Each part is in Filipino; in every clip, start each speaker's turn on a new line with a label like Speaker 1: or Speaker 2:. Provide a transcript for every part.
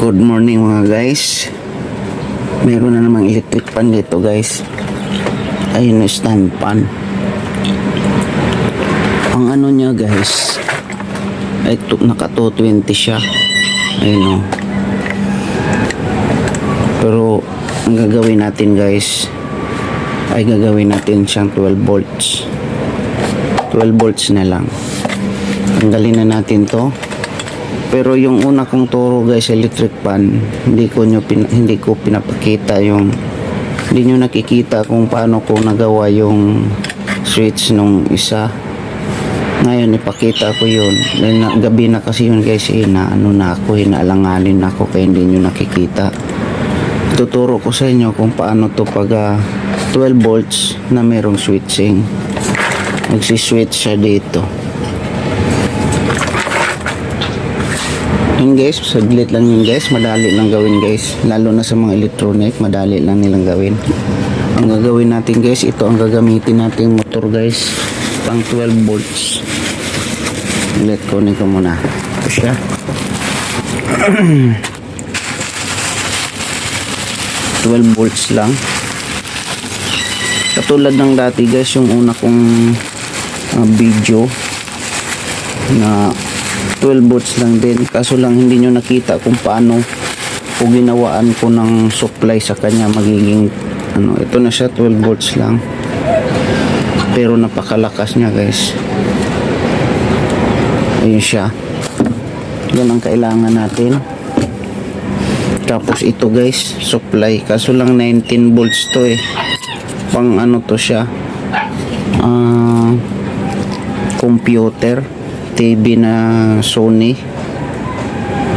Speaker 1: Good morning mga guys. Meron na namang electric pan dito guys. Ayun na stand pan. Ang ano niya guys ay naka 220 siya. Ayun o. Pero ang gagawin natin guys ay gagawin natin siyang 12 volts. 12 volts na lang. Tanggalin na natin to. Pero yung una kong turo guys, electric pan, hindi ko pinapakita yung, hindi nyo nakikita kung paano ko nagawa yung switch nung isa. Ngayon ipakita ko yun. Dahil gabi na kasi yun guys, hinaalanganin na ako kaya hindi nyo nakikita. Tuturo ko sa inyo kung paano to pag 12 volts na merong switching. Magsiswitch siya dito. Yun guys, saglit lang yun guys, madali lang gawin guys, lalo na sa mga electronic, madali lang nilang gawin. Ang gagawin natin guys, ito ang gagamitin nating motor guys, pang 12 volts. Ulit, kunin ko muna ito siya. 12 volts lang, katulad ng dati guys, yung una kong video na 12 volts lang din, kaso lang hindi nyo nakita kung paano ko ginawaan ko ng supply sa kanya. Magiging ito na siya, 12 volts lang, pero napakalakas niya guys. Ayun siya, yan ang kailangan natin. Tapos ito guys, supply, kaso lang 19 volts to pang to siya, computer TV na Sony,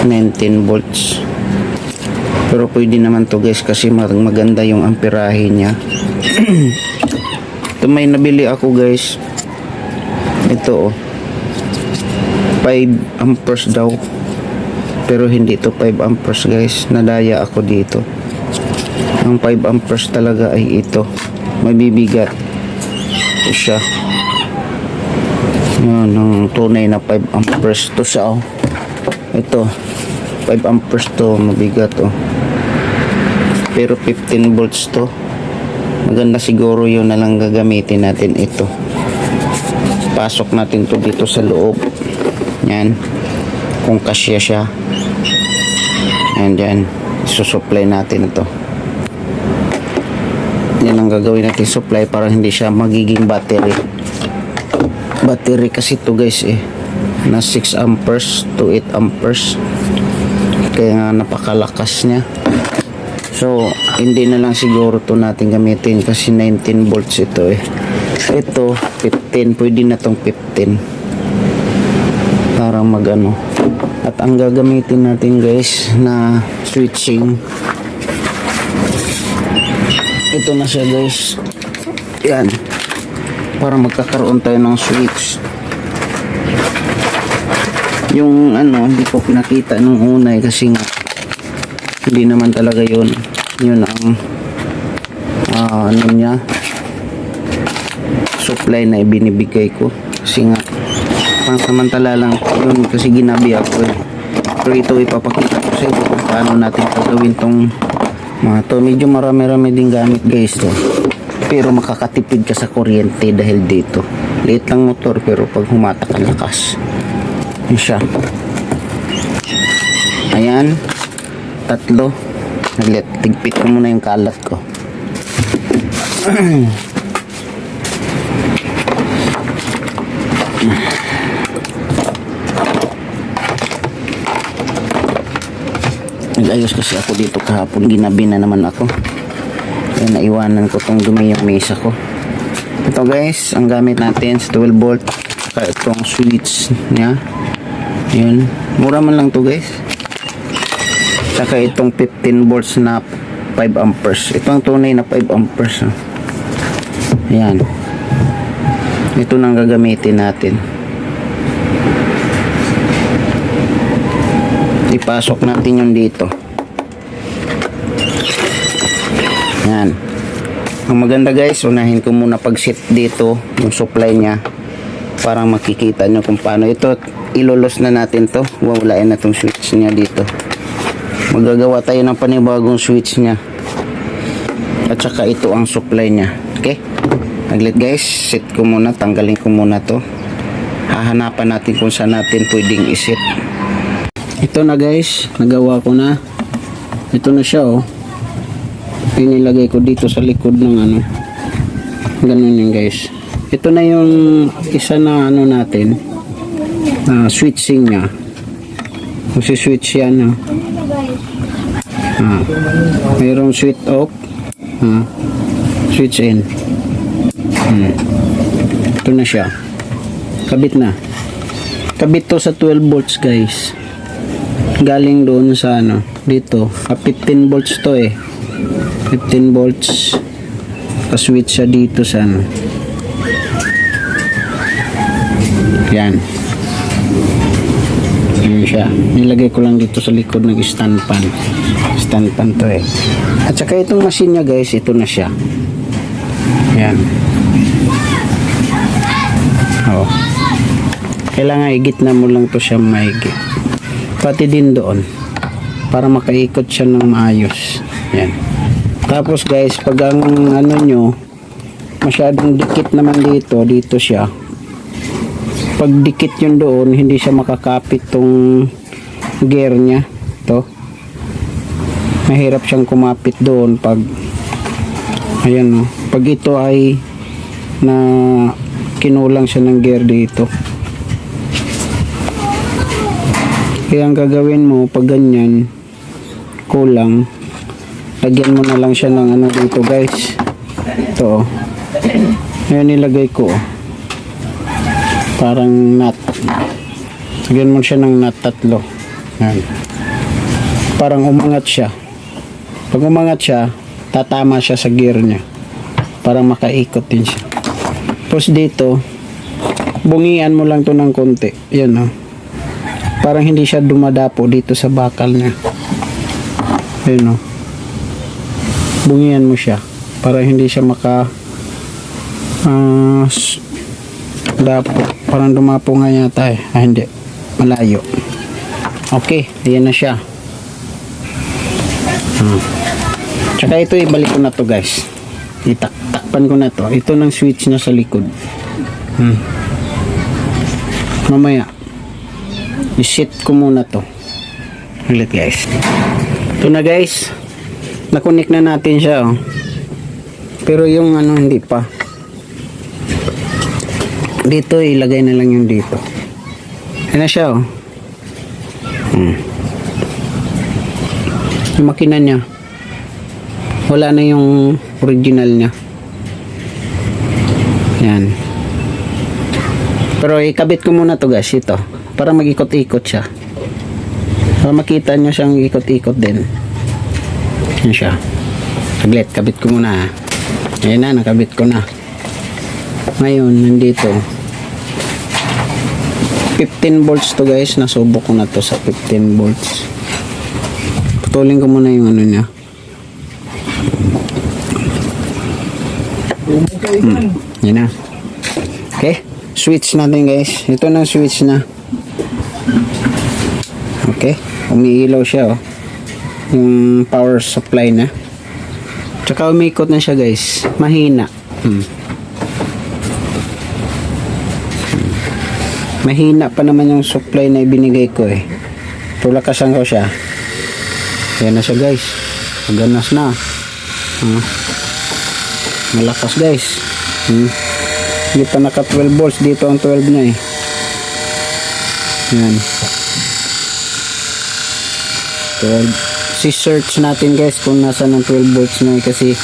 Speaker 1: 19 volts. Pero pwede naman to guys kasi maganda yung amperahe niya. Ito may nabili ako guys, ito 5 amperes daw, pero hindi to 5 amperes guys, nadaya ako dito. Ang 5 amperes talaga ay ito, may bibigat ito siya. Yan, ang tunay na 5 amperes to siya ito 5 amperes to, mabigat pero 15 volts to. Maganda siguro yun na lang gagamitin natin. Ito, pasok natin to dito sa loob. Yan, kung kasya siya, and then susupply natin ito. Yan ang gagawin natin, supply, para hindi siya magiging battery kasi to guys na 6 amperes to 8 amperes, kaya nga napakalakas niya. So hindi na lang siguro to natin gamitin kasi 19 volts ito ito 15, pwede na tong 15 para magano. At ang gagamitin natin guys na switching, ito na siya guys, yan, para magkakaroon tayo ng switch. Yung hindi ko pinakita nung una kasi nga hindi naman talaga yun ang niya, supply na ibinibigay ko, kasi nga pansamantala lang yun kasi ginabi ako pero ito ipapakita ko sa inyo kung paano natin gagawin tong mga to. Medyo marami-rami din gamit guys to, pero makakatipid ka sa kuryente dahil dito liit lang motor, pero pag humatak ang lakas. Yun siya. Ayan, tatlo. Tigpit ko muna yung kalat ko. Nag-ayos kasi ako dito kahapon, ginabi na naman ako. Kaya naiwanan ko tong dumi yung mesa ko. Ito guys, ang gamit natin sa 12 volt, kaya itong switch niya. Yun, mura man lang to guys. Saka itong 15 volts na 5 amperes. Ito ang tunay na 5 amperes. Ayan, ito nang gagamitin natin. Ipasok natin yung dito. Yan. Ang maganda guys, unahin ko muna pag-set dito yung supply niya para makikita nyo kung paano ito. Ilolos na natin to, wawalain na tong switch niya dito. Magagawa tayo ng panibagong switch niya. At saka ito ang supply niya. Okay? Saglit guys, set ko muna, tanggalin ko muna to. Hahanapan natin kung saan natin pwedeng iset. Ito na guys, nagawa ko na. Ito na siya oh. Pinilagay ko dito sa likod ng ano. Ganun yun guys. Ito na yung isa na ano natin. Switching niya. Switch yan. Mayroong switch off. Switch in. Ito na siya. Kabit na. Kabit to sa 12 volts guys. Galing doon sa ano. Dito. 15 volts to eh. 15 volts. Switch siya dito sa ano. Yan. Yun siya. Nilagay ko lang dito sa likod ng stand pan. Stand pan to eh. At saka itong machine niya guys, ito na siya. Yan. Oh. Kailangan igit na mo lang to siya maigit. Pati din doon. Para makaikot siya ng maayos. Yan. Tapos guys, pag ang ano nyo, masyadong dikit naman dito, dito siya. Pag dikit yun doon, hindi siya makakapit tong gear niya. Ito. Mahirap siyang kumapit doon pag ayan o. Pag ito ay na kinulang siya ng gear dito. Kaya ang gagawin mo pag ganyan kulang, lagyan mo na lang siya ng ano dito guys. Ito o. Ayan nilagay ko o. Parang nut. Lagyan mo siya ng nut 3. Yan. Parang umangat siya. Pag umangat siya, tatama siya sa gear niya. Para makaikot din siya. Tapos dito, bungian mo lang to ng konti. Yan o. Parang hindi siya dumadapo dito sa bakal niya. Yan o. Bungian mo siya. Para hindi siya maka dapo. Parang dumapo nga yata eh. Hindi. Malayo. Okay. Ayan na siya. Tsaka ito ibalik ko na to guys. Itakpan ko na to. Ito ng switch na sa likod. Mamaya. I-set ko muna to. Ulit guys. Ito na guys. Nakunik na natin siya oh. Pero yung ano hindi pa. Dito ilagay na lang yung dito. Ayan na siya oh. Yung makina niya wala na yung original niya. Yan. Pero ikabit ko muna to guys ito. Para mag-ikot-ikot siya. Para makita nyo siyang ikot-ikot din. Yan siya. Saglit, kabit ko muna. Ayan na, nakabit ko na. Ngayon, nandito 15 volts to guys. Nasubok ko na to sa 15 volts. Putulin ko muna yung ano niya. Yan na. Okay. Switch natin guys. Ito na switch na. Okay. Umiilaw siya oh. Yung power supply na. Tsaka umikot na siya guys. Mahina. Mahina pa naman yung supply na ibinigay ko eh. Tulakasan ko siya. Yan na siya guys. Maganas na. Malakas guys. Hindi pa naka 12 volts. Dito ang 12 na eh. Yan. 12. Si-search natin guys kung nasa ng 12 volts na eh. Kasi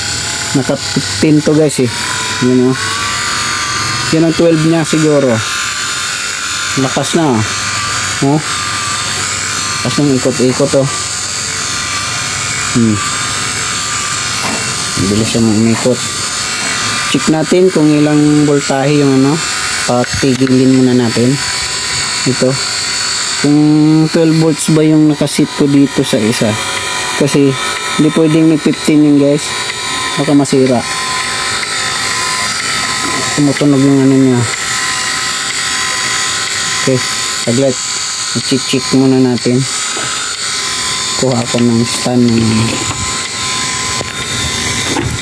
Speaker 1: naka 15 to guys eh. Yan o. Yan ang 12 niya siguro. Lakas na oh. Lakas ng ikot-ikot oh. Bilis siya umikot. Check natin kung ilang voltahe yung ano. Patigilin muna natin. Ito. Kung 12 volts ba yung nakasit ko dito sa isa. Kasi hindi pwedeng may 15 yun guys. Baka masira. Tumutunog yung ano niya. Okay, saglit. I-check muna natin kuha ako ng stand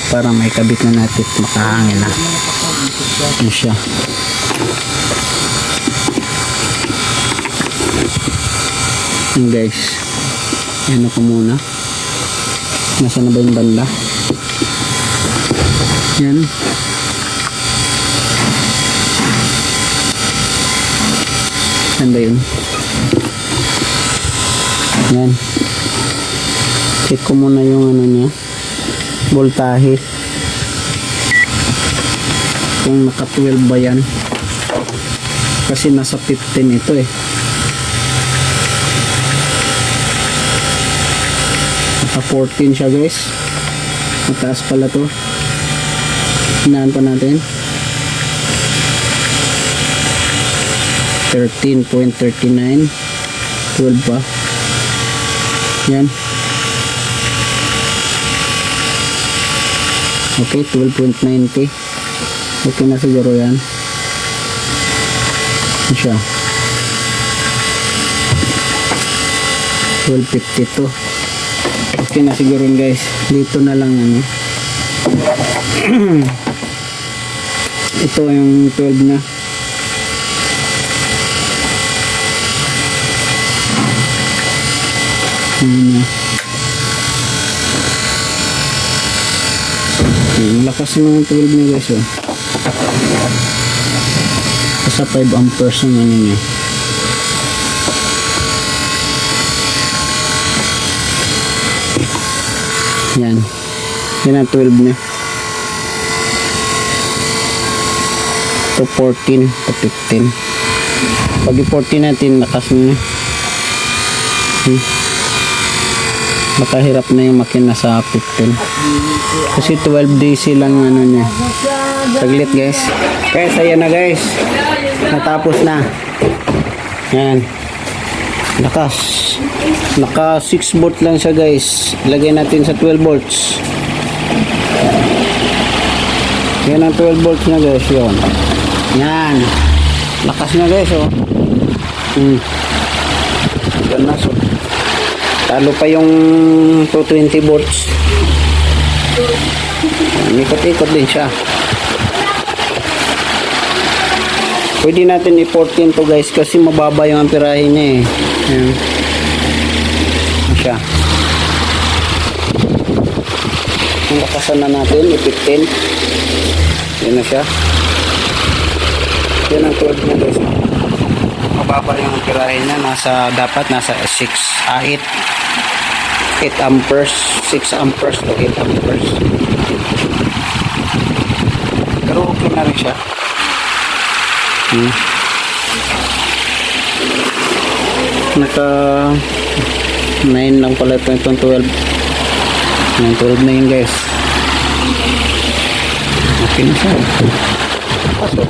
Speaker 1: para may kabit na natin makahangin na. Yan siya. Yan guys. Yan ako muna. Nasaan na ba yung banda? Yan. Saan ba yun? Yan. Check ko muna yung ano niya. Voltahe. Kung naka 12 ba yan. Kasi nasa 15 ito eh. Naka 14 siya guys. Mataas pala to. Hinaan pa natin. 13.39. 12 pa. Yan. Okay, 12.90. Okay na siguro yan. Yan siya. 12.52. Okay na siguro yun guys. Dito na lang ano. Ito yung 12 na. Ang lakas ng 12 niya guys oh. Sa 5 amperes ng ano niya. Yan. Yan ang 12 niya. To 14 to 15. Pag 14 natin lakas niya. Makahirap na yung makina sa 15 kasi 12 DC lang ano niya. Saglit guys. Guys, ayan na guys, natapos na. Yan, lakas. Naka 6 volt lang siya guys. Lagay natin sa 12 volts. Yan ang 12 volts na guys. Yun. Yan, lakas na guys oh. Yan na so. Talo pa yung 220 volts. Ikot-ikot din siya. Pwede natin i-14 to guys kasi mababa yung amperahe niya eh. Ayan. Ayan siya. Ang lakasan na natin i-15. Yan na siya. Yan ang 12 na guys. Mababa yung amperahe niya. Dapat nasa 8 amperes, 6 amperes to 8 amperes. Pero okay na rin siya. Naka 9 lang pala itong 12. 12 na yun guys. Okay na siya. Pasok.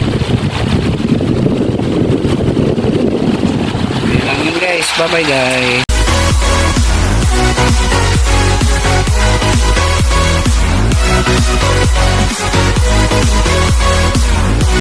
Speaker 1: Okay lang yun guys. Bye bye guys.